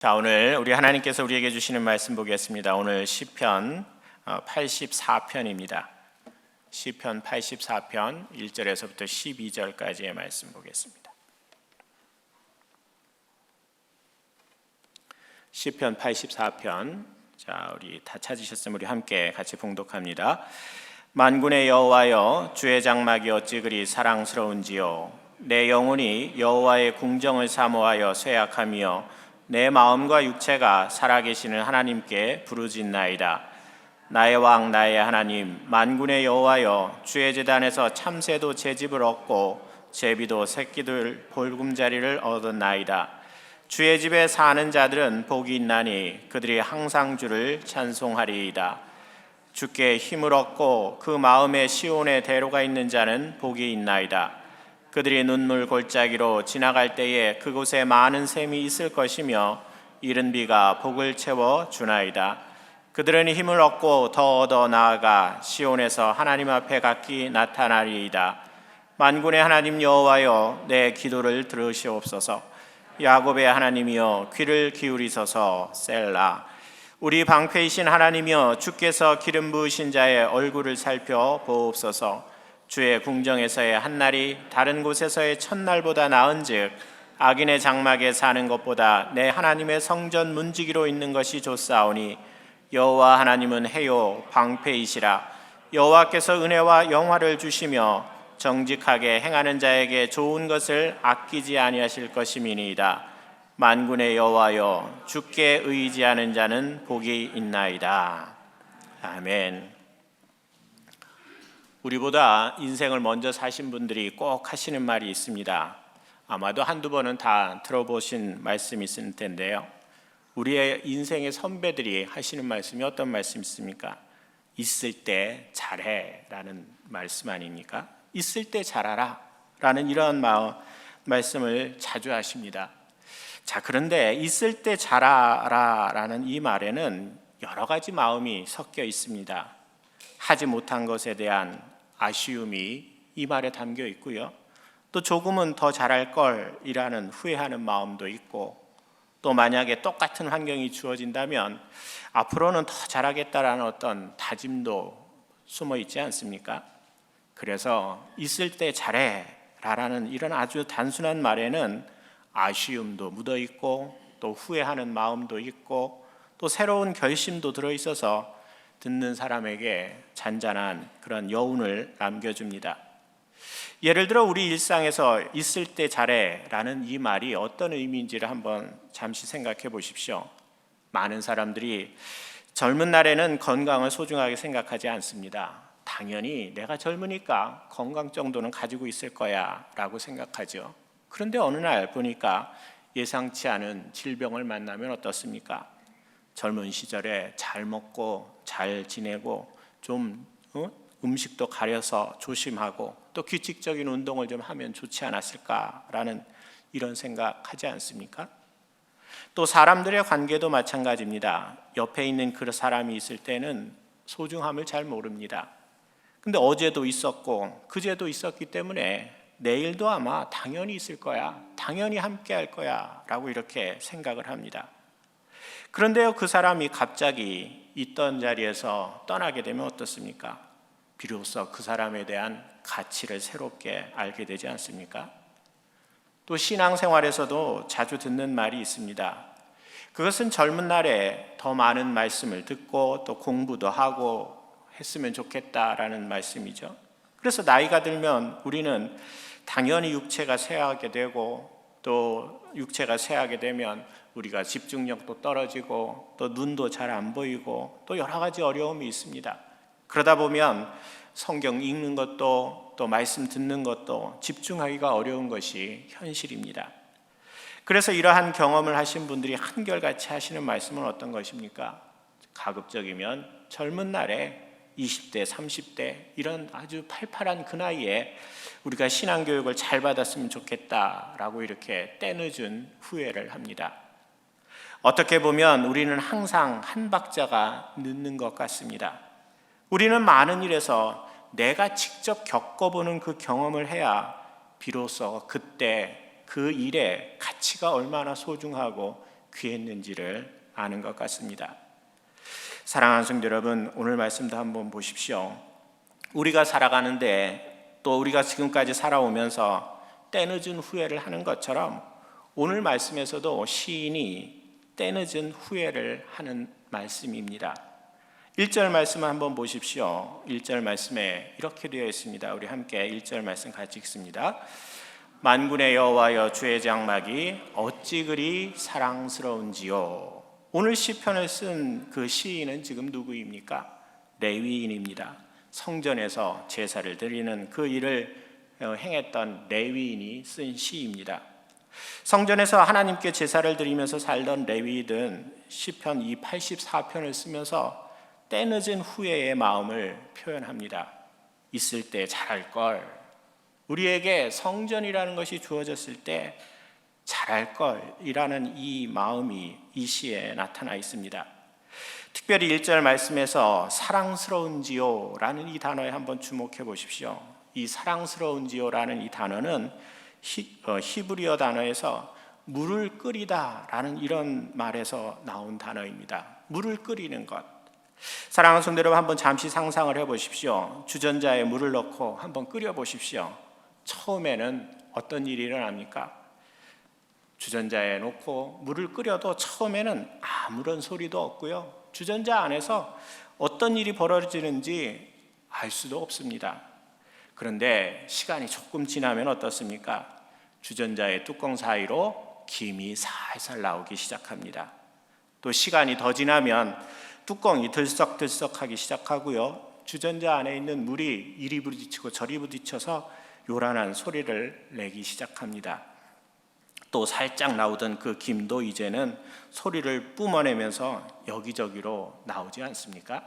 자, 오늘 우리 하나님께서 우리에게 주시는 말씀 보겠습니다. 오늘 시편 84편입니다. 시편 84편 1절에서부터 12절까지의 말씀 보겠습니다. 시편 84편. 자, 우리 다 찾으셨으면 우리 함께 같이 봉독합니다. 만군의 여호와여, 주의 장막이 어찌 그리 사랑스러운지요. 내 영혼이 여호와의 궁정을 사모하여 쇠약하며 내 마음과 육체가 살아계시는 하나님께 부르짖나이다. 나의 왕 나의 하나님, 만군의 여호와여, 주의 제단에서 참새도 제 집을 얻고 제비도 새끼들 보금자리를 얻었나이다. 주의 집에 사는 자들은 복이 있나니 그들이 항상 주를 찬송하리이다. 주께 힘을 얻고 그 마음에 시온의 대로가 있는 자는 복이 있나이다. 그들이 눈물 골짜기로 지나갈 때에 그곳에 많은 샘이 있을 것이며 이른 비가 복을 채워 주나이다. 그들은 힘을 얻고 더 얻어 나아가 시온에서 하나님 앞에 각기 나타나리이다. 만군의 하나님 여호와여, 내 기도를 들으시옵소서. 야곱의 하나님이여, 귀를 기울이소서. 셀라. 우리 방패이신 하나님이여, 주께서 기름 부으신 자의 얼굴을 살펴 보옵소서. 주의 궁정에서의 한날이 다른 곳에서의 첫날보다 나은즉 악인의 장막에 사는 것보다 내 하나님의 성전 문지기로 있는 것이 좋사오니 여호와 하나님은 해요 방패이시라. 여호와께서 은혜와 영화를 주시며 정직하게 행하는 자에게 좋은 것을 아끼지 아니하실 것임이니이다. 만군의 여호와여, 주께 의지하는 자는 복이 있나이다. 아멘. 우리보다 인생을 먼저 사신 분들이 꼭 하시는 말이 있습니다. 아마도 한두 번은 다 들어보신 말씀이 있을 텐데요. 우리의 인생의 선배들이 하시는 말씀이 어떤 말씀이 있습니까? 있을 때 잘해 라는 말씀 아닙니까? 있을 때 잘하라 라는 이런 말씀을 자주 하십니다. 자, 그런데 있을 때 잘하라 라는 이 말에는 여러 가지 마음이 섞여 있습니다. 하지 못한 것에 대한 아쉬움이 이 말에 담겨 있고요. 또 조금은 더 잘할 걸이라는 후회하는 마음도 있고, 또 만약에 똑같은 환경이 주어진다면 앞으로는 더 잘하겠다라는 어떤 다짐도 숨어 있지 않습니까? 그래서 있을 때 잘해라는 이런 아주 단순한 말에는 아쉬움도 묻어 있고, 또 후회하는 마음도 있고, 또 새로운 결심도 들어 있어서 듣는 사람에게 잔잔한 그런 여운을 남겨줍니다. 예를 들어 우리 일상에서 있을 때 잘해라는 이 말이 어떤 의미인지를 한번 잠시 생각해 보십시오. 많은 사람들이 젊은 날에는 건강을 소중하게 생각하지 않습니다. 당연히 내가 젊으니까 건강 정도는 가지고 있을 거야 라고 생각하죠. 그런데 어느 날 보니까 예상치 않은 질병을 만나면 어떻습니까? 젊은 시절에 잘 먹고 잘 지내고 좀 음식도 가려서 조심하고 또 규칙적인 운동을 좀 하면 좋지 않았을까라는 이런 생각하지 않습니까? 또 사람들의 관계도 마찬가지입니다. 옆에 있는 그 사람이 있을 때는 소중함을 잘 모릅니다. 근데 어제도 있었고 그제도 있었기 때문에 내일도 아마 당연히 있을 거야, 당연히 함께 할 거야 라고 이렇게 생각을 합니다. 그런데요, 그 사람이 갑자기 있던 자리에서 떠나게 되면 어떻습니까? 비로소 그 사람에 대한 가치를 새롭게 알게 되지 않습니까? 또 신앙생활에서도 자주 듣는 말이 있습니다. 그것은 젊은 날에 더 많은 말씀을 듣고 또 공부도 하고 했으면 좋겠다라는 말씀이죠. 그래서 나이가 들면 우리는 당연히 육체가 쇠하게 되고, 또 육체가 쇠하게 되면 우리가 집중력도 떨어지고 또 눈도 잘 안 보이고 또 여러 가지 어려움이 있습니다. 그러다 보면 성경 읽는 것도 또 말씀 듣는 것도 집중하기가 어려운 것이 현실입니다. 그래서 이러한 경험을 하신 분들이 한결같이 하시는 말씀은 어떤 것입니까? 가급적이면 젊은 날에 20대, 30대 이런 아주 팔팔한 그 나이에 우리가 신앙교육을 잘 받았으면 좋겠다라고 이렇게 때늦은 후회를 합니다. 어떻게 보면 우리는 항상 한 박자가 늦는 것 같습니다. 우리는 많은 일에서 내가 직접 겪어보는 그 경험을 해야 비로소 그때 그 일의 가치가 얼마나 소중하고 귀했는지를 아는 것 같습니다. 사랑하는 성도 여러분, 오늘 말씀도 한번 보십시오. 우리가 살아가는데 또 우리가 지금까지 살아오면서 때늦은 후회를 하는 것처럼 오늘 말씀에서도 시인이 때늦은 후회를 하는 말씀입니다. 1절 말씀을 한번 보십시오. 1절 말씀에 이렇게 되어 있습니다. 우리 함께 1절 말씀 같이 읽습니다. 만군의 여호와여, 주의 장막이 어찌 그리 사랑스러운지요. 오늘 시편을 쓴 그 시인은 지금 누구입니까? 레위인입니다. 성전에서 제사를 드리는 그 일을 행했던 레위인이 쓴 시입니다. 성전에서 하나님께 제사를 드리면서 살던 레위인은 시편 이 84편을 쓰면서 때늦은 후회의 마음을 표현합니다. 있을 때 잘할 걸, 우리에게 성전이라는 것이 주어졌을 때 잘할 걸이라는 이 마음이 이 시에 나타나 있습니다. 특별히 1절 말씀에서 사랑스러운지요라는 이 단어에 한번 주목해 보십시오. 이 사랑스러운지요라는 이 단어는 히브리어 단어에서 물을 끓이다라는 이런 말에서 나온 단어입니다. 물을 끓이는 것. 사랑하는 성도 여러분, 한번 잠시 상상을 해보십시오. 주전자에 물을 넣고 한번 끓여보십시오. 처음에는 어떤 일이 일어납니까? 주전자에 놓고 물을 끓여도 처음에는 아무런 소리도 없고요, 주전자 안에서 어떤 일이 벌어지는지 알 수도 없습니다. 그런데 시간이 조금 지나면 어떻습니까? 주전자의 뚜껑 사이로 김이 살살 나오기 시작합니다. 또 시간이 더 지나면 뚜껑이 들썩들썩하기 시작하고요, 주전자 안에 있는 물이 이리 부딪히고 저리 부딪혀서 요란한 소리를 내기 시작합니다. 또 살짝 나오던 그 김도 이제는 소리를 뿜어내면서 여기저기로 나오지 않습니까?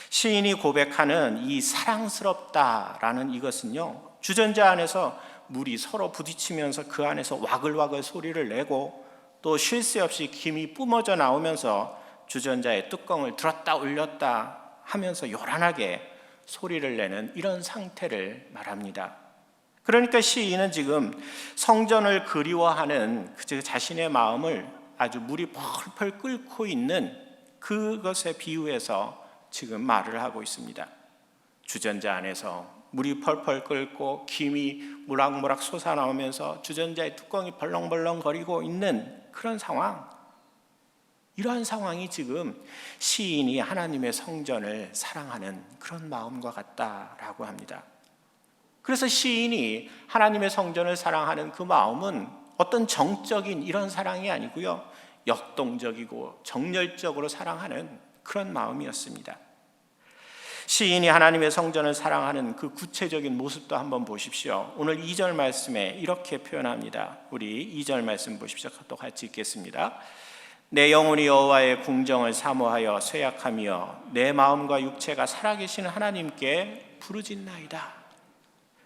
시인이 고백하는 이 사랑스럽다라는 이것은요, 주전자 안에서 물이 서로 부딪히면서 그 안에서 와글와글 소리를 내고 또 쉴 새 없이 김이 뿜어져 나오면서 주전자의 뚜껑을 들었다 올렸다 하면서 요란하게 소리를 내는 이런 상태를 말합니다. 그러니까 시인은 지금 성전을 그리워하는 그 자신의 마음을 아주 물이 펄펄 끓고 있는 그것에 비유해서 지금 말을 하고 있습니다. 주전자 안에서 물이 펄펄 끓고 김이 무락무락 솟아나오면서 주전자의 뚜껑이 벌렁벌렁 거리고 있는 그런 상황, 이러한 상황이 지금 시인이 하나님의 성전을 사랑하는 그런 마음과 같다라고 합니다. 그래서 시인이 하나님의 성전을 사랑하는 그 마음은 어떤 정적인 이런 사랑이 아니고요, 역동적이고 정열적으로 사랑하는 그런 마음이었습니다. 시인이 하나님의 성전을 사랑하는 그 구체적인 모습도 한번 보십시오. 오늘 2절 말씀에 이렇게 표현합니다. 우리 2절 말씀 보십시오. 또 같이 읽겠습니다. 내 영혼이 여호와의 궁정을 사모하여 쇠약하며 내 마음과 육체가 살아계시는 하나님께 부르짖나이다.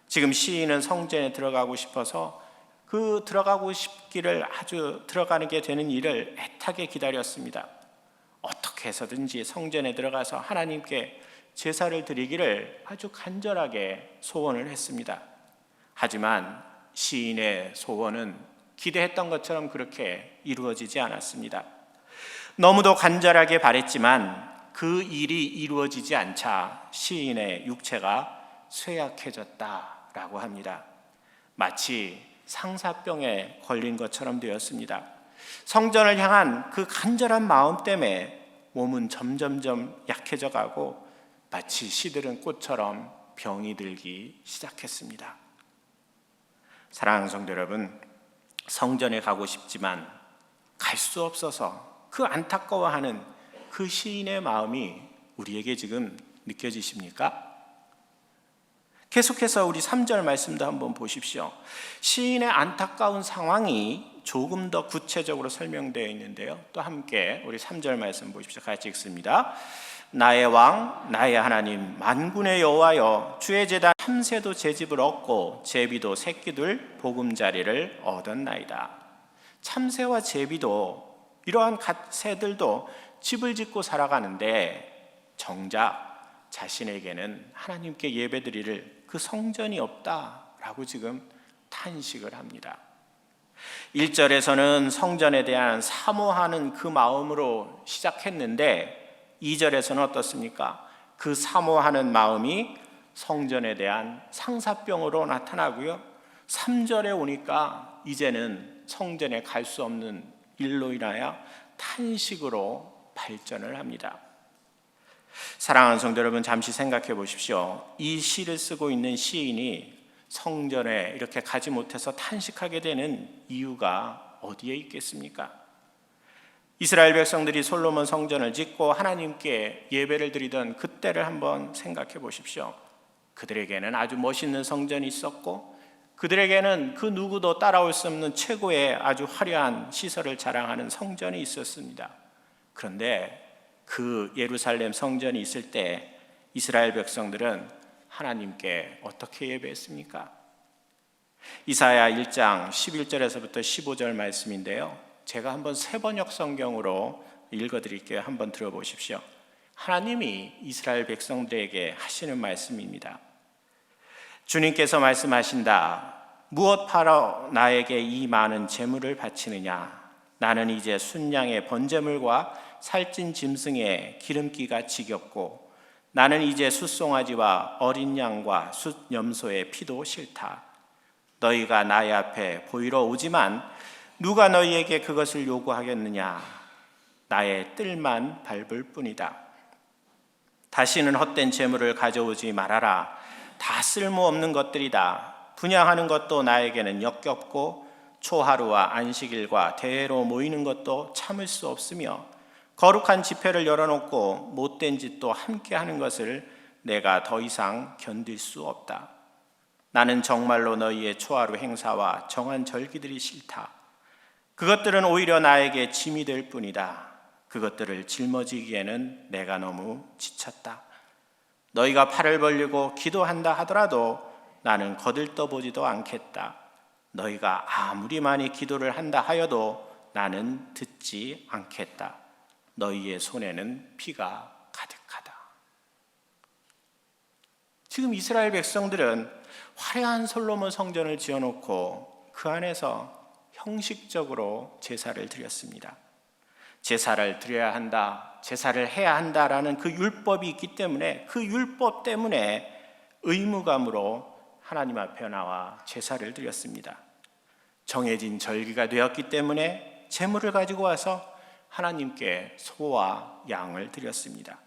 지금 시인은 성전에 들어가고 싶어서 그 들어가고 싶기를 아주 들어가게 되는 일을 애타게 기다렸습니다. 어떻게 해서든지 성전에 들어가서 하나님께 제사를 드리기를 아주 간절하게 소원을 했습니다. 하지만 시인의 소원은 기대했던 것처럼 그렇게 이루어지지 않았습니다. 너무도 간절하게 바랬지만 그 일이 이루어지지 않자 시인의 육체가 쇠약해졌다라고 합니다. 마치 상사병에 걸린 것처럼 되었습니다. 성전을 향한 그 간절한 마음 때문에 몸은 점점점 약해져 가고 마치 시들은 꽃처럼 병이 들기 시작했습니다. 사랑하는 성도 여러분, 성전에 가고 싶지만 갈 수 없어서 그 안타까워하는 그 시인의 마음이 우리에게 지금 느껴지십니까? 계속해서 우리 3절 말씀도 한번 보십시오. 시인의 안타까운 상황이 조금 더 구체적으로 설명되어 있는데요, 또 함께 우리 3절 말씀 보십시오. 같이 읽습니다. 나의 왕 나의 하나님 만군의 여호와여, 주의 제단 참새도 제 집을 얻고 제비도 새끼들 보금자리를 얻었나이다. 참새와 제비도 이러한 새들도 집을 짓고 살아가는데 정작 자신에게는 하나님께 예배드릴 그 성전이 없다라고 지금 탄식을 합니다. 1절에서는 성전에 대한 사모하는 그 마음으로 시작했는데 2절에서는 어떻습니까? 그 사모하는 마음이 성전에 대한 상사병으로 나타나고요. 3절에 오니까 이제는 성전에 갈 수 없는 일로 인하여 탄식으로 발전을 합니다. 사랑하는 성도 여러분, 잠시 생각해 보십시오. 이 시를 쓰고 있는 시인이 성전에 이렇게 가지 못해서 탄식하게 되는 이유가 어디에 있겠습니까? 이스라엘 백성들이 솔로몬 성전을 짓고 하나님께 예배를 드리던 그때를 한번 생각해 보십시오. 그들에게는 아주 멋있는 성전이 있었고 그들에게는 그 누구도 따라올 수 없는 최고의 아주 화려한 시설을 자랑하는 성전이 있었습니다. 그런데 그 예루살렘 성전이 있을 때 이스라엘 백성들은 하나님께 어떻게 예배했습니까? 이사야 1장 11절에서부터 15절 말씀인데요, 제가 한번 세번역 성경으로 읽어드릴게요. 한번 들어보십시오. 하나님이 이스라엘 백성들에게 하시는 말씀입니다. 주님께서 말씀하신다. 무엇 팔아 나에게 이 많은 재물을 바치느냐? 나는 이제 순양의 번제물과 살찐 짐승의 기름기가 지겹고 나는 이제 숫송아지와 어린 양과 숫염소의 피도 싫다. 너희가 나의 앞에 보이러 오지만 누가 너희에게 그것을 요구하겠느냐? 나의 뜰만 밟을 뿐이다. 다시는 헛된 재물을 가져오지 말아라. 다 쓸모없는 것들이다. 분향하는 것도 나에게는 역겹고 초하루와 안식일과 대회로 모이는 것도 참을 수 없으며 거룩한 집회를 열어놓고 못된 짓도 함께 하는 것을 내가 더 이상 견딜 수 없다. 나는 정말로 너희의 초하루 행사와 정한 절기들이 싫다. 그것들은 오히려 나에게 짐이 될 뿐이다. 그것들을 짊어지기에는 내가 너무 지쳤다. 너희가 팔을 벌리고 기도한다 하더라도 나는 거들떠보지도 않겠다. 너희가 아무리 많이 기도를 한다 하여도 나는 듣지 않겠다. 너희의 손에는 피가 가득하다. 지금 이스라엘 백성들은 화려한 솔로몬 성전을 지어놓고 그 안에서 형식적으로 제사를 드렸습니다. 제사를 드려야 한다, 제사를 해야 한다라는 그 율법이 있기 때문에 그 율법 때문에 의무감으로 하나님 앞에 나와 제사를 드렸습니다. 정해진 절기가 되었기 때문에 제물을 가지고 와서 하나님께 소와 양을 드렸습니다.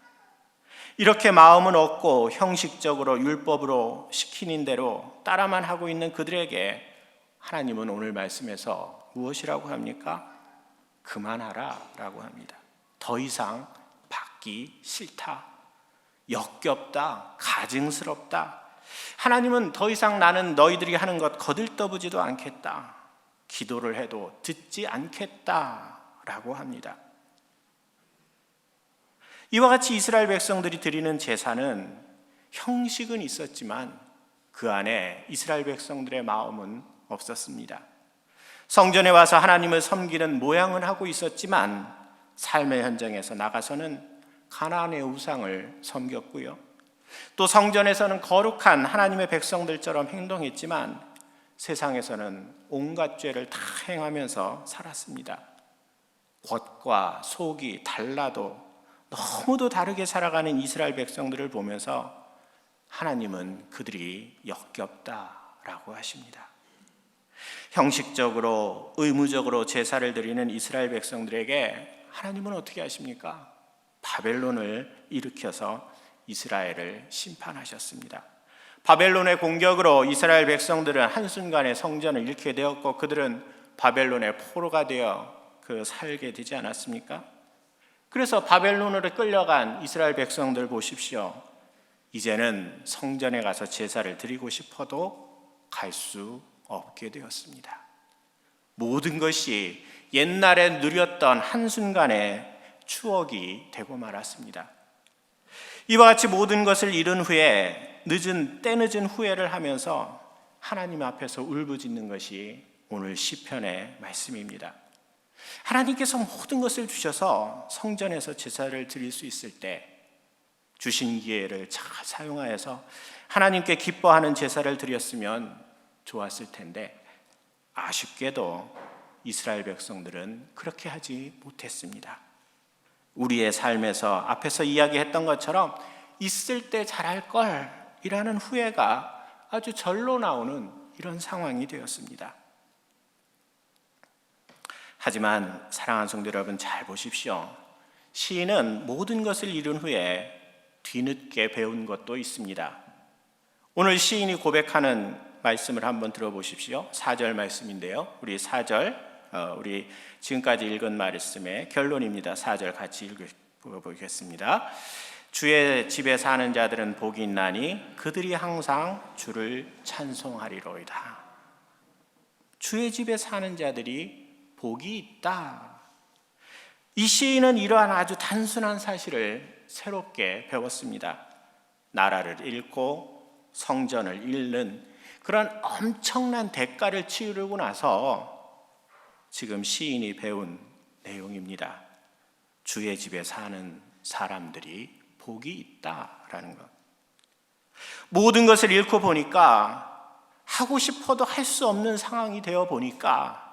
이렇게 마음은 없고 형식적으로 율법으로 시키는 대로 따라만 하고 있는 그들에게 하나님은 오늘 말씀에서 무엇이라고 합니까? 그만하라 라고 합니다. 더 이상 받기 싫다, 역겹다, 가증스럽다. 하나님은 더 이상 나는 너희들이 하는 것 거들떠보지도 않겠다, 기도를 해도 듣지 않겠다 라고 합니다. 이와 같이 이스라엘 백성들이 드리는 제사는 형식은 있었지만 그 안에 이스라엘 백성들의 마음은 없었습니다. 성전에 와서 하나님을 섬기는 모양은 하고 있었지만 삶의 현장에서 나가서는 가나안의 우상을 섬겼고요, 또 성전에서는 거룩한 하나님의 백성들처럼 행동했지만 세상에서는 온갖 죄를 다 행하면서 살았습니다. 겉과 속이 달라도 너무도 다르게 살아가는 이스라엘 백성들을 보면서 하나님은 그들이 역겹다라고 하십니다. 형식적으로 의무적으로 제사를 드리는 이스라엘 백성들에게 하나님은 어떻게 하십니까? 바벨론을 일으켜서 이스라엘을 심판하셨습니다. 바벨론의 공격으로 이스라엘 백성들은 한순간에 성전을 잃게 되었고 그들은 바벨론의 포로가 되어 살게 되지 않았습니까? 그래서 바벨론으로 끌려간 이스라엘 백성들 보십시오. 이제는 성전에 가서 제사를 드리고 싶어도 갈 수 없게 되었습니다. 모든 것이 옛날에 누렸던 한순간의 추억이 되고 말았습니다. 이와 같이 모든 것을 잃은 후에 때늦은 후회를 하면서 하나님 앞에서 울부짖는 것이 오늘 시편의 말씀입니다. 하나님께서 모든 것을 주셔서 성전에서 제사를 드릴 수 있을 때 주신 기회를 잘 사용하여서 하나님께 기뻐하는 제사를 드렸으면 좋았을 텐데 아쉽게도 이스라엘 백성들은 그렇게 하지 못했습니다. 우리의 삶에서 앞에서 이야기했던 것처럼 있을 때 잘할 걸이라는 후회가 아주 절로 나오는 이런 상황이 되었습니다. 하지만 사랑하는 성도 여러분, 잘 보십시오. 시인은 모든 것을 이룬 후에 뒤늦게 배운 것도 있습니다. 오늘 시인이 고백하는 말씀을 한번 들어보십시오. 4절 말씀인데요. 우리 4절, 우리 지금까지 읽은 말씀의 결론입니다. 4절 같이 읽어보겠습니다. 주의 집에 사는 자들은 복이 있나니 그들이 항상 주를 찬송하리로이다. 주의 집에 사는 자들이 복이 있다. 이 시인은 이러한 아주 단순한 사실을 새롭게 배웠습니다. 나라를 잃고 성전을 잃는 그런 엄청난 대가를 치르고 나서 지금 시인이 배운 내용입니다. 주의 집에 사는 사람들이 복이 있다라는 것. 모든 것을 잃고 보니까 하고 싶어도 할 수 없는 상황이 되어 보니까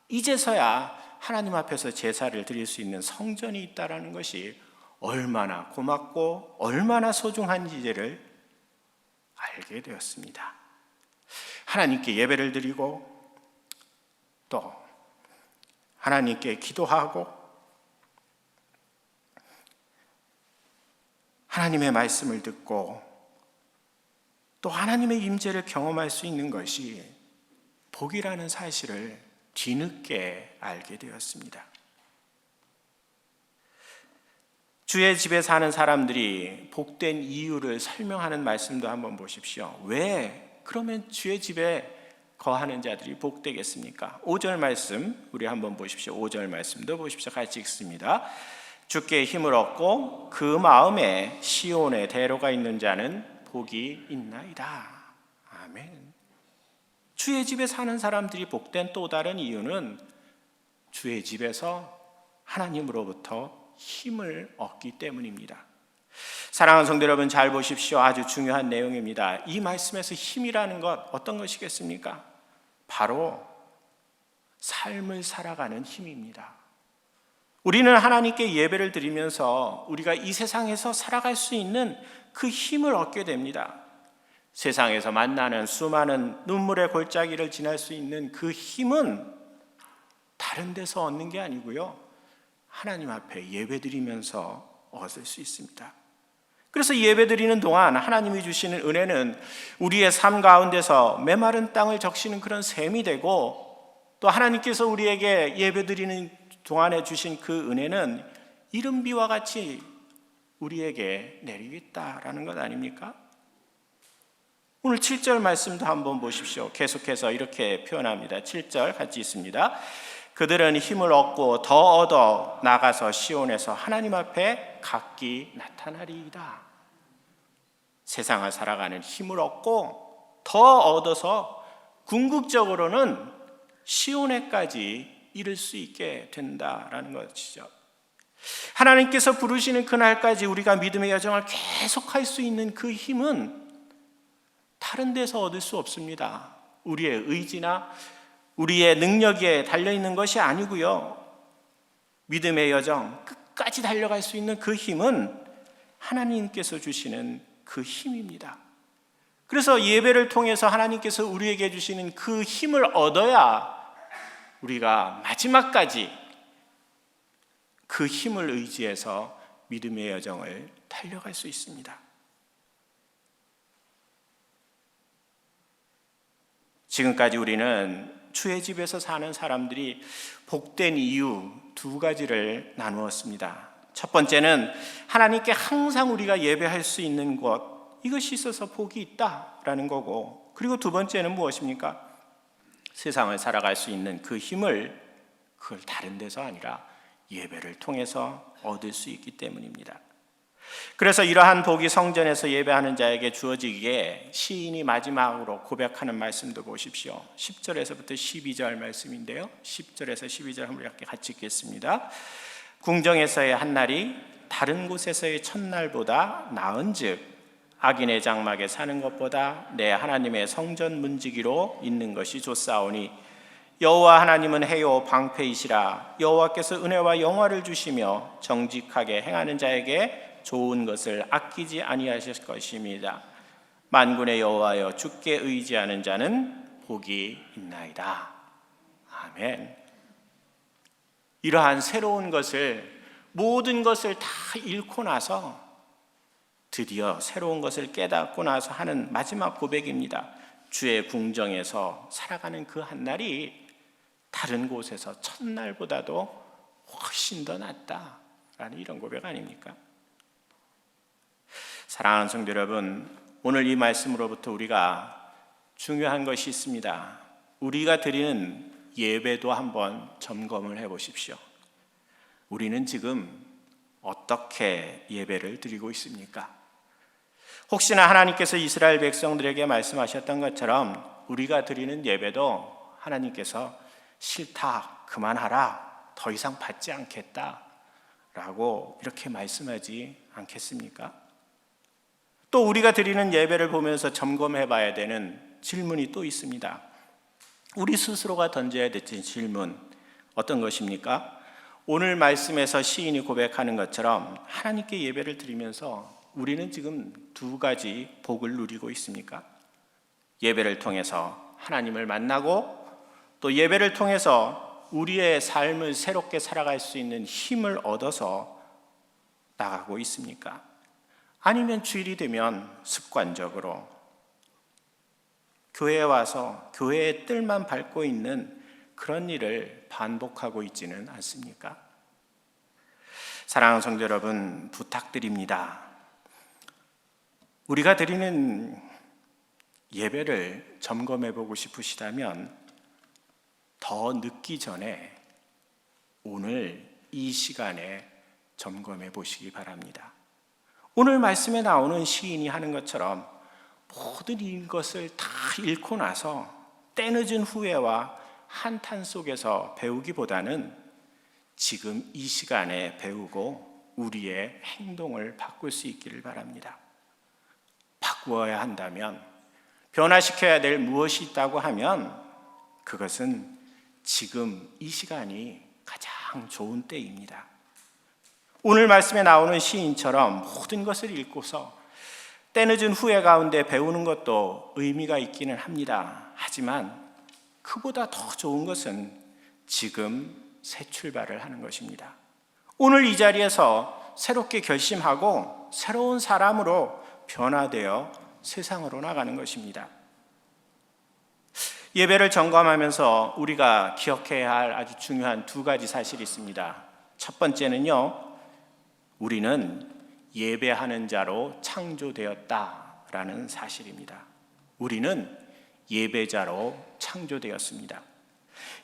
이제서야 하나님 앞에서 제사를 드릴 수 있는 성전이 있다라는 것이 얼마나 고맙고 얼마나 소중한지를 알게 되었습니다. 하나님께 예배를 드리고 또 하나님께 기도하고 하나님의 말씀을 듣고 또 하나님의 임재를 경험할 수 있는 것이 복이라는 사실을 뒤늦게 알게 되었습니다. 주의 집에 사는 사람들이 복된 이유를 설명하는 말씀도 한번 보십시오. 왜 그러면 주의 집에 거하는 자들이 복되겠습니까? 5절 말씀 우리 한번 보십시오. 5절 말씀도 보십시오. 같이 읽습니다. 주께 힘을 얻고 그 마음에 시온의 대로가 있는 자는 복이 있나이다. 아멘. 주의 집에 사는 사람들이 복된 또 다른 이유는 주의 집에서 하나님으로부터 힘을 얻기 때문입니다. 사랑하는 성도 여러분, 잘 보십시오. 아주 중요한 내용입니다. 이 말씀에서 힘이라는 것 어떤 것이겠습니까? 바로 삶을 살아가는 힘입니다. 우리는 하나님께 예배를 드리면서 우리가 이 세상에서 살아갈 수 있는 그 힘을 얻게 됩니다. 세상에서 만나는 수많은 눈물의 골짜기를 지날 수 있는 그 힘은 다른 데서 얻는 게 아니고요, 하나님 앞에 예배드리면서 얻을 수 있습니다. 그래서 예배드리는 동안 하나님이 주시는 은혜는 우리의 삶 가운데서 메마른 땅을 적시는 그런 샘이 되고, 또 하나님께서 우리에게 예배드리는 동안에 주신 그 은혜는 이른비와 같이 우리에게 내리겠다라는 것 아닙니까? 오늘 7절 말씀도 한번 보십시오. 계속해서 이렇게 표현합니다. 7절 같이 있습니다. 그들은 힘을 얻고 더 얻어 나가서 시온에서 하나님 앞에 각기 나타나리이다. 세상을 살아가는 힘을 얻고 더 얻어서 궁극적으로는 시온에까지 이를 수 있게 된다라는 것이죠. 하나님께서 부르시는 그날까지 우리가 믿음의 여정을 계속할 수 있는 그 힘은 다른 데서 얻을 수 없습니다. 우리의 의지나 우리의 능력에 달려있는 것이 아니고요, 믿음의 여정 끝까지 달려갈 수 있는 그 힘은 하나님께서 주시는 그 힘입니다. 그래서 예배를 통해서 하나님께서 우리에게 주시는 그 힘을 얻어야 우리가 마지막까지 그 힘을 의지해서 믿음의 여정을 달려갈 수 있습니다. 지금까지 우리는 주의 집에서 사는 사람들이 복된 이유 두 가지를 나누었습니다. 첫 번째는 하나님께 항상 우리가 예배할 수 있는 것, 이것이 있어서 복이 있다라는 거고, 그리고 두 번째는 무엇입니까? 세상을 살아갈 수 있는 그 힘을 그걸 다른 데서 아니라 예배를 통해서 얻을 수 있기 때문입니다. 그래서 이러한 복이 성전에서 예배하는 자에게 주어지기에 시인이 마지막으로 고백하는 말씀도 보십시오. 10절에서부터 12절 말씀인데요, 10절에서 12절 한번 이렇게 같이 읽겠습니다. 궁정에서의 한날이 다른 곳에서의 첫날보다 나은즉 악인의 장막에 사는 것보다 내 하나님의 성전 문지기로 있는 것이 좋사오니 여호와 하나님은 해요 방패이시라. 여호와께서 은혜와 영화를 주시며 정직하게 행하는 자에게 좋은 것을 아끼지 아니하실 것입니다. 만군의 여호와여, 주께 의지하는 자는 복이 있나이다. 아멘. 이러한 새로운 것을, 모든 것을 다 잃고 나서 드디어 새로운 것을 깨닫고 나서 하는 마지막 고백입니다. 주의 궁정에서 살아가는 그 한 날이 다른 곳에서 첫날보다도 훨씬 더 낫다라는 이런 고백 아닙니까? 사랑하는 성도 여러분, 오늘 이 말씀으로부터 우리가 중요한 것이 있습니다. 우리가 드리는 예배도 한번 점검을 해보십시오. 우리는 지금 어떻게 예배를 드리고 있습니까? 혹시나 하나님께서 이스라엘 백성들에게 말씀하셨던 것처럼 우리가 드리는 예배도 하나님께서 싫다, 그만하라, 더 이상 받지 않겠다 라고 이렇게 말씀하지 않겠습니까? 또 우리가 드리는 예배를 보면서 점검해 봐야 되는 질문이 또 있습니다. 우리 스스로가 던져야 될 질문, 어떤 것입니까? 오늘 말씀에서 시인이 고백하는 것처럼 하나님께 예배를 드리면서 우리는 지금 두 가지 복을 누리고 있습니까? 예배를 통해서 하나님을 만나고 또 예배를 통해서 우리의 삶을 새롭게 살아갈 수 있는 힘을 얻어서 나가고 있습니까? 아니면 주일이 되면 습관적으로 교회에 와서 교회의 뜰만 밟고 있는 그런 일을 반복하고 있지는 않습니까? 사랑하는 성도 여러분, 부탁드립니다. 우리가 드리는 예배를 점검해 보고 싶으시다면 더 늦기 전에 오늘 이 시간에 점검해 보시기 바랍니다. 오늘 말씀에 나오는 시인이 하는 것처럼 모든 이것을 다 잃고 나서 때늦은 후회와 한탄 속에서 배우기보다는 지금 이 시간에 배우고 우리의 행동을 바꿀 수 있기를 바랍니다. 바꾸어야 한다면, 변화시켜야 될 무엇이 있다고 하면 그것은 지금 이 시간이 가장 좋은 때입니다. 오늘 말씀에 나오는 시인처럼 모든 것을 읽고서 때늦은 후회 가운데 배우는 것도 의미가 있기는 합니다. 하지만 그보다 더 좋은 것은 지금 새 출발을 하는 것입니다. 오늘 이 자리에서 새롭게 결심하고 새로운 사람으로 변화되어 세상으로 나가는 것입니다. 예배를 점검하면서 우리가 기억해야 할 아주 중요한 두 가지 사실이 있습니다. 첫 번째는요, 우리는 예배하는 자로 창조되었다라는 사실입니다. 우리는 예배자로 창조되었습니다.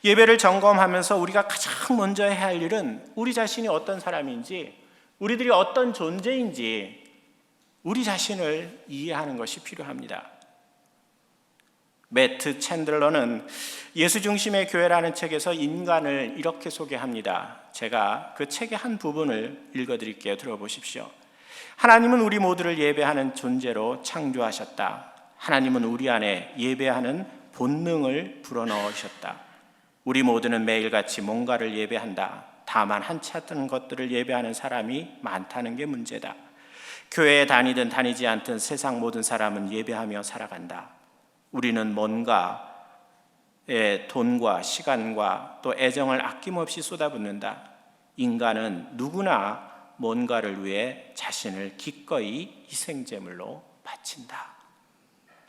예배를 점검하면서 우리가 가장 먼저 해야 할 일은 우리 자신이 어떤 사람인지, 우리들이 어떤 존재인지 우리 자신을 이해하는 것이 필요합니다. 매트 챈들러는 예수 중심의 교회라는 책에서 인간을 이렇게 소개합니다. 제가 그 책의 한 부분을 읽어드릴게요. 들어보십시오. 하나님은 우리 모두를 예배하는 존재로 창조하셨다. 하나님은 우리 안에 예배하는 본능을 불어넣으셨다. 우리 모두는 매일같이 뭔가를 예배한다. 다만 한치 않은 것들을 예배하는 사람이 많다는 게 문제다. 교회에 다니든 다니지 않든 세상 모든 사람은 예배하며 살아간다. 우리는 뭔가에 돈과 시간과 또 애정을 아낌없이 쏟아붓는다. 인간은 누구나 뭔가를 위해 자신을 기꺼이 희생제물로 바친다.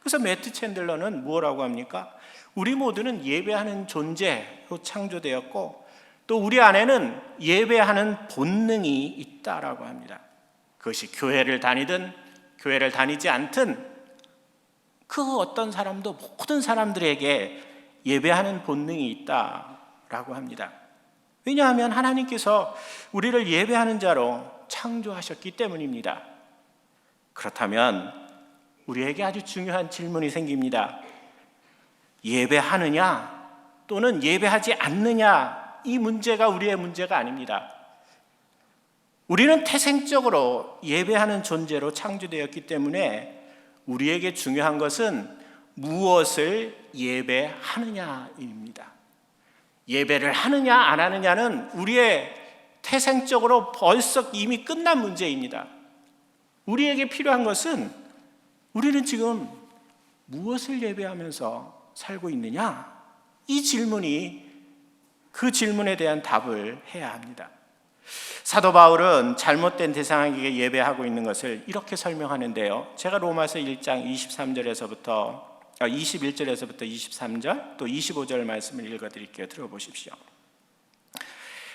그래서 매트 챈들러는 뭐라고 합니까? 우리 모두는 예배하는 존재로 창조되었고 또 우리 안에는 예배하는 본능이 있다라고 합니다. 그것이 교회를 다니든 교회를 다니지 않든 그 어떤 사람도 모든 사람들에게 예배하는 본능이 있다라고 합니다. 왜냐하면 하나님께서 우리를 예배하는 자로 창조하셨기 때문입니다. 그렇다면 우리에게 아주 중요한 질문이 생깁니다. 예배하느냐 또는 예배하지 않느냐, 이 문제가 우리의 문제가 아닙니다. 우리는 태생적으로 예배하는 존재로 창조되었기 때문에 우리에게 중요한 것은 무엇을 예배하느냐입니다. 예배를 하느냐 안 하느냐는 우리의 태생적으로 벌써 이미 끝난 문제입니다. 우리에게 필요한 것은 우리는 지금 무엇을 예배하면서 살고 있느냐? 이 질문이 그 질문에 대한 답을 해야 합니다. 사도 바울은 잘못된 대상에게 예배하고 있는 것을 이렇게 설명하는데요. 제가 로마서 1장 21절에서부터 23절 또 25절 말씀을 읽어드릴게요. 들어보십시오.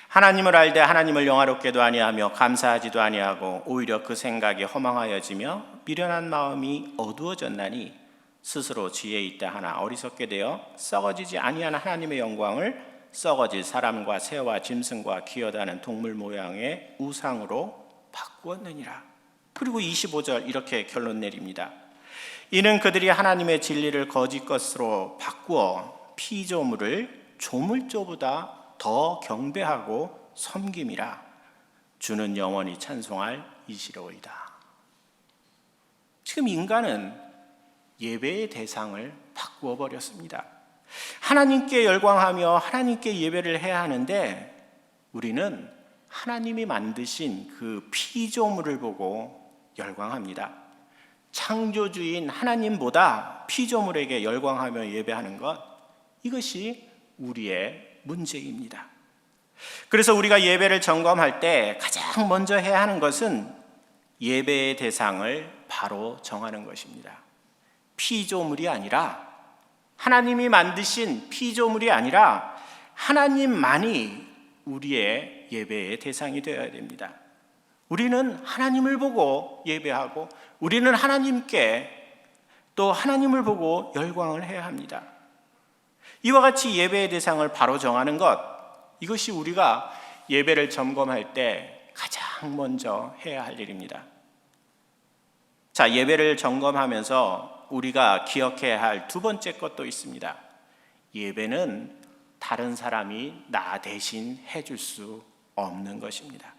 하나님을 알되 하나님을 영화롭게도 아니하며 감사하지도 아니하고 오히려 그 생각이 허망하여지며 미련한 마음이 어두워졌나니 스스로 지혜에 있다 하나 어리석게 되어 썩어지지 아니하는 하나님의 영광을 썩어질 사람과 새와 짐승과 기어다는 동물 모양의 우상으로 바꾸었느니라. 그리고 25절 이렇게 결론 내립니다. 이는 그들이 하나님의 진리를 거짓 것으로 바꾸어 피조물을 조물조보다 더 경배하고 섬김이라. 주는 영원히 찬송할 이시로이다. 지금 인간은 예배의 대상을 바꾸어 버렸습니다. 하나님께 열광하며 하나님께 예배를 해야 하는데 우리는 하나님이 만드신 그 피조물을 보고 열광합니다. 창조주인 하나님보다 피조물에게 열광하며 예배하는 것, 이것이 우리의 문제입니다. 그래서 우리가 예배를 점검할 때 가장 먼저 해야 하는 것은 예배의 대상을 바로 정하는 것입니다. 피조물이 아니라, 하나님이 만드신 피조물이 아니라 하나님만이 우리의 예배의 대상이 되어야 됩니다. 우리는 하나님을 보고 예배하고 우리는 하나님께 또 하나님을 보고 열광을 해야 합니다. 이와 같이 예배의 대상을 바로 정하는 것, 이것이 우리가 예배를 점검할 때 가장 먼저 해야 할 일입니다. 자, 예배를 점검하면서 우리가 기억해야 할 두 번째 것도 있습니다. 예배는 다른 사람이 나 대신 해줄 수 없는 것입니다.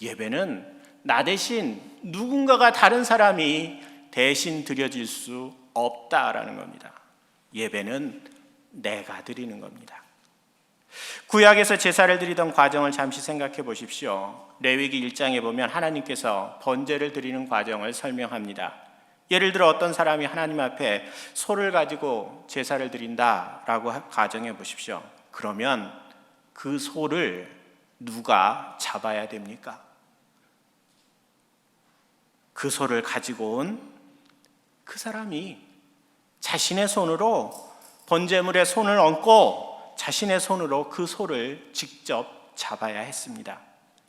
예배는 나 대신 누군가가 다른 사람이 대신 드려질 수 없다라는 겁니다. 예배는 내가 드리는 겁니다. 구약에서 제사를 드리던 과정을 잠시 생각해 보십시오. 레위기 1장에 보면 하나님께서 번제를 드리는 과정을 설명합니다. 예를 들어 어떤 사람이 하나님 앞에 소를 가지고 제사를 드린다라고 가정해 보십시오. 그러면 그 소를 누가 잡아야 됩니까? 그 소를 가지고 온 그 사람이 자신의 손으로 번제물에 손을 얹고 자신의 손으로 그 소를 직접 잡아야 했습니다.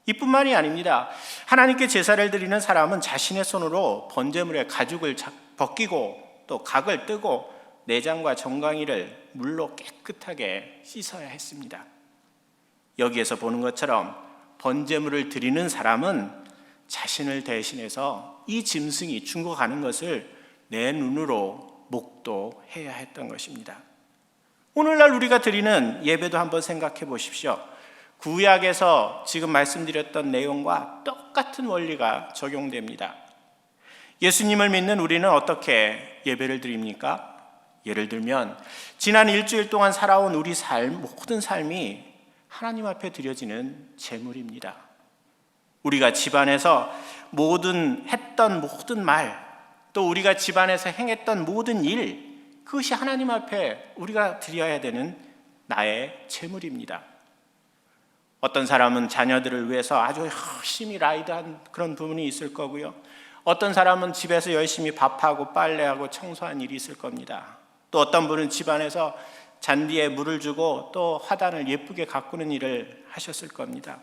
이뿐만이 아닙니다. 하나님께 제사를 드리는 사람은 자신의 손으로 번제물의 가죽을 벗기고 또 각을 뜨고 내장과 정강이를 물로 깨끗하게 씻어야 했습니다. 여기에서 보는 것처럼 번제물을 드리는 사람은 자신을 대신해서 이 짐승이 죽어가는 것을 내 눈으로 목도해야 했던 것입니다. 오늘날 우리가 드리는 예배도 한번 생각해 보십시오. 구약에서 지금 말씀드렸던 내용과 똑같은 원리가 적용됩니다. 예수님을 믿는 우리는 어떻게 예배를 드립니까? 예를 들면 지난 일주일 동안 살아온 우리 모든 삶이 하나님 앞에 드려지는 제물입니다. 우리가 집안에서 했던 모든 말, 또 우리가 집안에서 행했던 모든 일, 그것이 하나님 앞에 우리가 드려야 되는 나의 제물입니다. 어떤 사람은 자녀들을 위해서 아주 열심히 라이드한 그런 부분이 있을 거고요. 어떤 사람은 집에서 열심히 밥하고 빨래하고 청소한 일이 있을 겁니다. 또 어떤 분은 집안에서 잔디에 물을 주고 또 화단을 예쁘게 가꾸는 일을 하셨을 겁니다.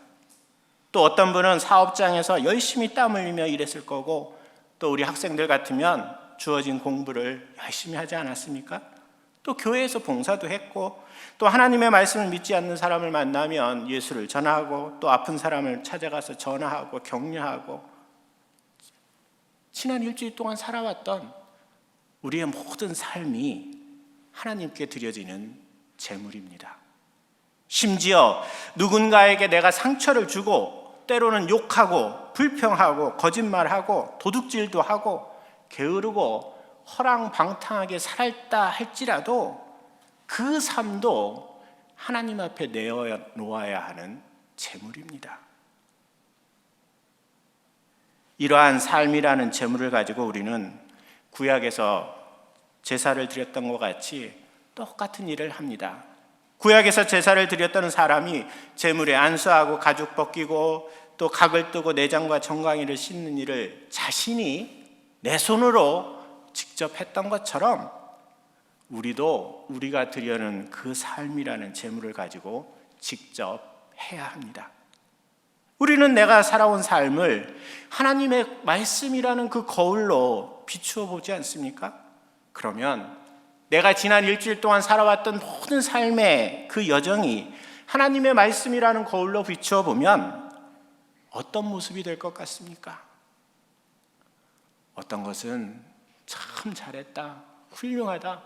또 어떤 분은 사업장에서 열심히 땀 흘리며 일했을 거고, 또 우리 학생들 같으면 주어진 공부를 열심히 하지 않았습니까? 또 교회에서 봉사도 했고, 또 하나님의 말씀을 믿지 않는 사람을 만나면 예수를 전하고, 또 아픈 사람을 찾아가서 전화하고 격려하고, 지난 일주일 동안 살아왔던 우리의 모든 삶이 하나님께 드려지는 제물입니다. 심지어 누군가에게 내가 상처를 주고 때로는 욕하고 불평하고 거짓말하고 도둑질도 하고 게으르고 허랑방탕하게 살았다 할지라도 그 삶도 하나님 앞에 내어놓아야 하는 재물입니다. 이러한 삶이라는 재물을 가지고 우리는 구약에서 제사를 드렸던 것 같이 똑같은 일을 합니다. 구약에서 제사를 드렸던 사람이 제물에 안수하고 가죽 벗기고 또 각을 뜨고 내장과 정강이를 씻는 일을 자신이 내 손으로 직접 했던 것처럼 우리도 우리가 드리는 그 삶이라는 재물을 가지고 직접 해야 합니다. 우리는 내가 살아온 삶을 하나님의 말씀이라는 그 거울로 비추어 보지 않습니까? 그러면 내가 지난 일주일 동안 살아왔던 모든 삶의 그 여정이 하나님의 말씀이라는 거울로 비추어 보면 어떤 모습이 될 것 같습니까? 어떤 것은 참 잘했다, 훌륭하다,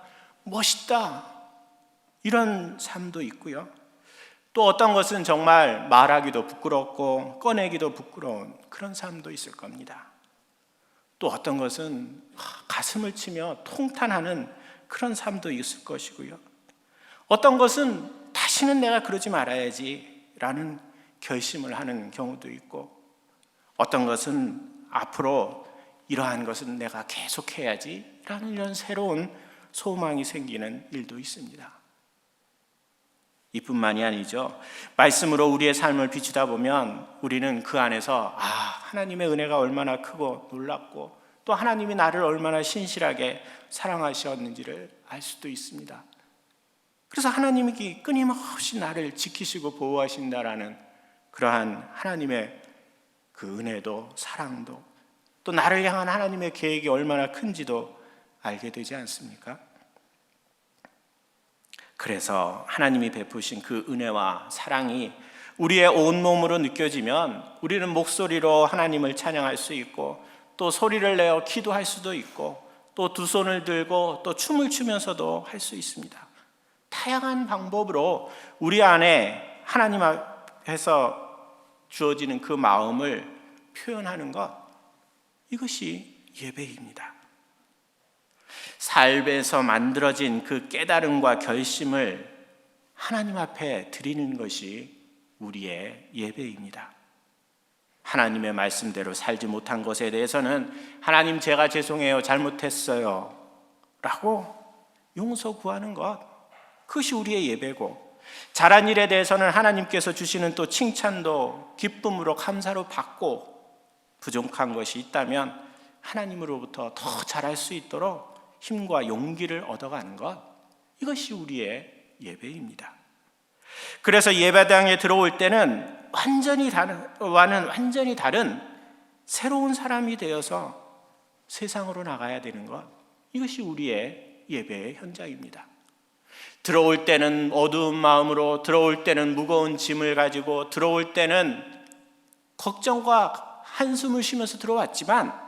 멋있다 이런 삶도 있고요. 또 어떤 것은 정말 말하기도 부끄럽고 꺼내기도 부끄러운 그런 삶도 있을 겁니다. 또 어떤 것은 가슴을 치며 통탄하는 그런 삶도 있을 것이고요. 어떤 것은 다시는 내가 그러지 말아야지 라는 결심을 하는 경우도 있고, 어떤 것은 앞으로 이러한 것은 내가 계속해야지 라는 이런 새로운 소망이 생기는 일도 있습니다. 이뿐만이 아니죠. 말씀으로 우리의 삶을 비추다 보면 우리는 그 안에서 하나님의 은혜가 얼마나 크고 놀랍고 또 하나님이 나를 얼마나 신실하게 사랑하셨는지를 알 수도 있습니다. 그래서 하나님이 끊임없이 나를 지키시고 보호하신다라는 그러한 하나님의 그 은혜도 사랑도 또 나를 향한 하나님의 계획이 얼마나 큰지도 알게 되지 않습니까? 그래서 하나님이 베푸신 그 은혜와 사랑이 우리의 온몸으로 느껴지면 우리는 목소리로 하나님을 찬양할 수 있고 또 소리를 내어 기도할 수도 있고 또 두 손을 들고 또 춤을 추면서도 할 수 있습니다. 다양한 방법으로 우리 안에 하나님 앞에서 주어지는 그 마음을 표현하는 것, 이것이 예배입니다. 삶에서 만들어진 그 깨달음과 결심을 하나님 앞에 드리는 것이 우리의 예배입니다. 하나님의 말씀대로 살지 못한 것에 대해서는 하나님 제가 죄송해요, 잘못했어요 라고 용서 구하는 것, 그것이 우리의 예배고, 잘한 일에 대해서는 하나님께서 주시는 또 칭찬도 기쁨으로 감사로 받고, 부족한 것이 있다면 하나님으로부터 더 잘할 수 있도록 힘과 용기를 얻어가는 것, 이것이 우리의 예배입니다. 그래서 예배당에 들어올 때는 완전히 다른 새로운 사람이 되어서 세상으로 나가야 되는 것, 이것이 우리의 예배의 현장입니다. 들어올 때는 어두운 마음으로, 들어올 때는 무거운 짐을 가지고, 들어올 때는 걱정과 한숨을 쉬면서 들어왔지만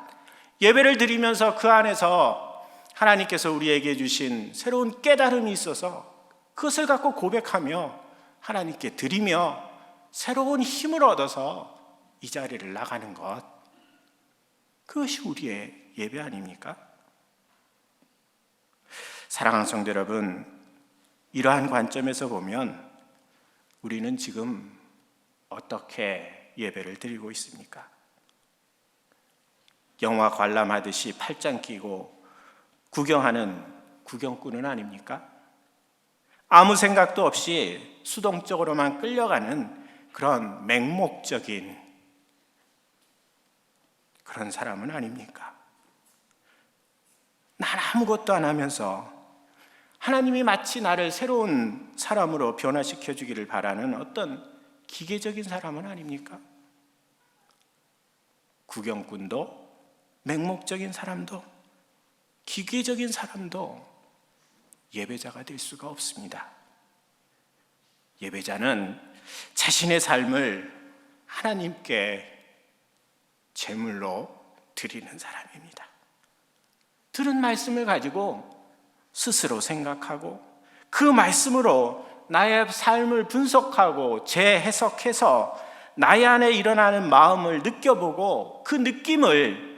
예배를 드리면서 그 안에서 하나님께서 우리에게 주신 새로운 깨달음이 있어서 그것을 갖고 고백하며 하나님께 드리며 새로운 힘을 얻어서 이 자리를 나가는 것, 그것이 우리의 예배 아닙니까? 사랑하는 성도 여러분, 이러한 관점에서 보면 우리는 지금 어떻게 예배를 드리고 있습니까? 영화 관람하듯이 팔짱 끼고 구경하는 구경꾼은 아닙니까? 아무 생각도 없이 수동적으로만 끌려가는 그런 맹목적인 그런 사람은 아닙니까? 난 아무것도 안 하면서 하나님이 마치 나를 새로운 사람으로 변화시켜 주기를 바라는 어떤 기계적인 사람은 아닙니까? 구경꾼도 맹목적인 사람도 기계적인 사람도 예배자가 될 수가 없습니다. 예배자는 자신의 삶을 하나님께 제물로 드리는 사람입니다. 들은 말씀을 가지고 스스로 생각하고 그 말씀으로 나의 삶을 분석하고 재해석해서 나의 안에 일어나는 마음을 느껴보고 그 느낌을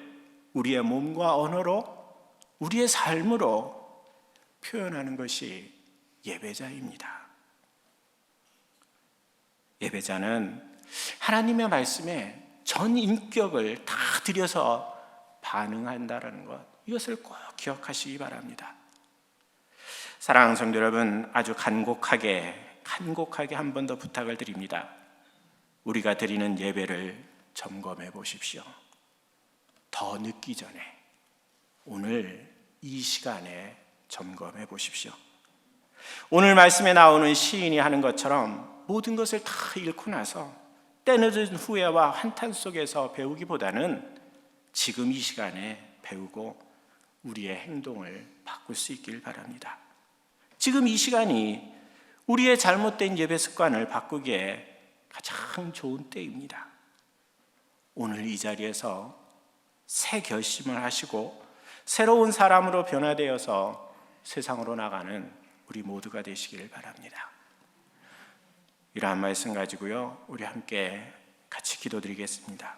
우리의 몸과 언어로, 우리의 삶으로 표현하는 것이 예배자입니다. 예배자는 하나님의 말씀에 전 인격을 다 들여서 반응한다는 것, 이것을 꼭 기억하시기 바랍니다. 사랑하는 성도 여러분, 아주 간곡하게 한 번 더 부탁을 드립니다. 우리가 드리는 예배를 점검해 보십시오. 더 늦기 전에 오늘 이 시간에 점검해 보십시오. 오늘 말씀에 나오는 시인이 하는 것처럼 모든 것을 다 잃고 나서 때늦은 후회와 한탄 속에서 배우기보다는 지금 이 시간에 배우고 우리의 행동을 바꿀 수 있길 바랍니다. 지금 이 시간이 우리의 잘못된 예배 습관을 바꾸기에 가장 좋은 때입니다. 오늘 이 자리에서 새 결심을 하시고 새로운 사람으로 변화되어서 세상으로 나가는 우리 모두가 되시길 바랍니다. 이러한 말씀 가지고요, 우리 함께 같이 기도드리겠습니다.